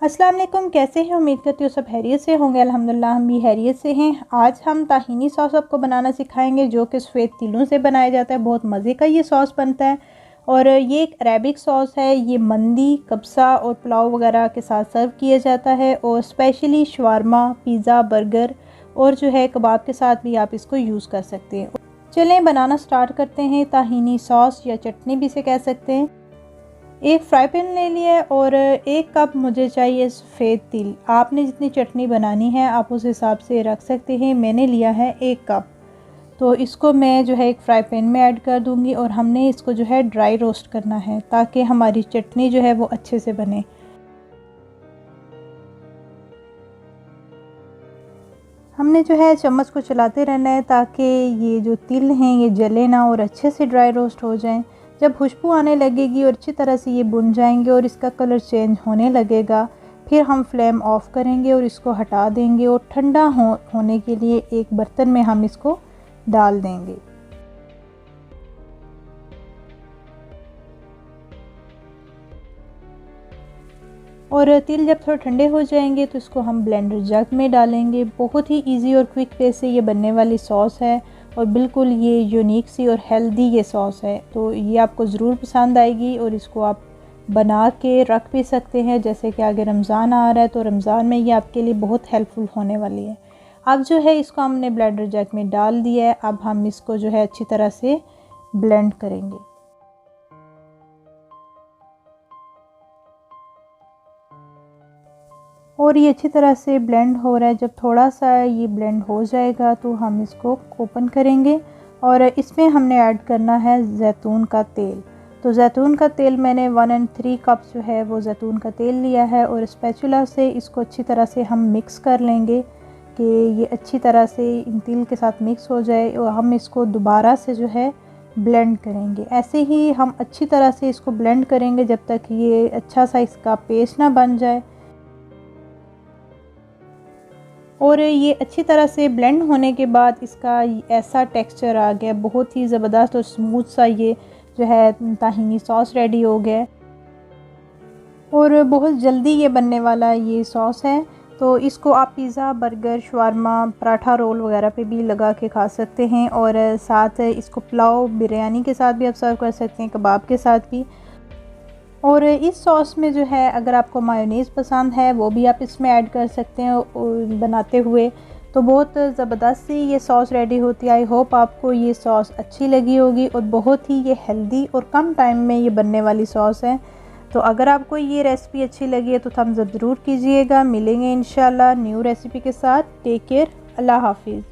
अस्सलाम वालेकुम, कैसे हैं? उम्मीद करती हूँ सब हैरियत से होंगे। अल्हम्दुलिल्लाह हम भी हैरियत से हैं। आज हम ताहीनी सॉस आपको बनाना सिखाएंगे जो कि सफ़ेद तिलों से बनाया जाता है। बहुत मज़े का ये सॉस बनता है और ये एक अरेबिक सॉस है। ये मंदी, कब्सा और पुलाव वगैरह के साथ सर्व किया जाता है और स्पेशली शवारमा, पिज़्ज़ा, बर्गर और जो है कबाब के साथ भी आप इसको यूज़ कर सकते हैं। चलें बनाना स्टार्ट करते हैं। ताहीनी सॉस या चटनी भी इसे कह सकते हैं। एक फ्राई पैन ले लिया है और 1 कप मुझे चाहिए सफ़ेद तिल। आपने जितनी चटनी बनानी है आप उस हिसाब से रख सकते हैं। मैंने लिया है 1 कप। तो इसको मैं जो है एक फ्राई पैन में ऐड कर दूंगी और हमने इसको जो है ड्राई रोस्ट करना है ताकि हमारी चटनी जो है वो अच्छे से बने। हमने जो है चम्मच को चलाते रहना है ताकि ये जो तिल हैं ये जले ना और अच्छे से ड्राई रोस्ट हो जाएं। जब खुशबू आने लगेगी और अच्छी तरह से ये भुन जाएंगे और इसका कलर चेंज होने लगेगा, फिर हम फ्लेम ऑफ करेंगे और इसको हटा देंगे और ठंडा होने के लिए एक बर्तन में हम इसको डाल देंगे। और तिल जब थोड़े ठंडे हो जाएंगे तो इसको हम ब्लेंडर जग में डालेंगे। बहुत ही इजी और क्विक वे से ये बनने वाली सॉस है और बिल्कुल ये यूनिक सी और हेल्दी ये सॉस है। तो ये आपको ज़रूर पसंद आएगी और इसको आप बना के रख भी सकते हैं। जैसे कि आगे रमज़ान आ रहा है तो रमज़ान में ये आपके लिए बहुत हेल्पफुल होने वाली है। अब जो है इसको हमने ब्लेंडर जग में डाल दिया है। अब हम इसको जो है अच्छी तरह से ब्लेंड करेंगे। और ये अच्छी तरह से ब्लेंड हो रहा है। जब थोड़ा सा ये ब्लेंड हो जाएगा तो हम इसको ओपन करेंगे और इसमें हमने ऐड करना है जैतून का तेल। तो जैतून का तेल मैंने 1 3 कप जो है वो जैतून का तेल लिया है और स्पैचुला से इसको अच्छी तरह से हम मिक्स कर लेंगे कि ये अच्छी तरह से इन तिल के साथ मिक्स हो जाए और हम इसको दोबारा से जो है ब्लेंड करेंगे। ऐसे ही हम अच्छी तरह से इसको ब्लेंड करेंगे जब तक ये अच्छा सा इसका पेस्ट ना बन जाए। और ये अच्छी तरह से ब्लेंड होने के बाद इसका ऐसा टेक्सचर आ गया, बहुत ही ज़बरदस्त और स्मूथ सा ये जो है ताहीनी सॉस रेडी हो गया और बहुत जल्दी ये बनने वाला ये सॉस है। तो इसको आप pizza, burger, shawarma, paratha role वगैरह पे भी लगा के खा सकते हैं और साथ इसको पुलाव, बिरयानी के साथ भी आप सर्व कर सकते हैं, कबाब के साथ भी। और इस सॉस में जो है अगर आपको मायोनीज़ पसंद है वो भी आप इसमें ऐड कर सकते हैं बनाते हुए। तो बहुत ज़बरदस्त सी ये सॉस रेडी होती है। आई होप आपको ये सॉस अच्छी लगी होगी और बहुत ही ये हेल्दी और कम टाइम में ये बनने वाली सॉस है। तो अगर आपको ये रेसिपी अच्छी लगी है तो थम्स अप ज़रूर कीजिएगा। मिलेंगे इंशाल्लाह न्यू रेसिपी के साथ। टेक केयर, अल्लाह हाफिज़।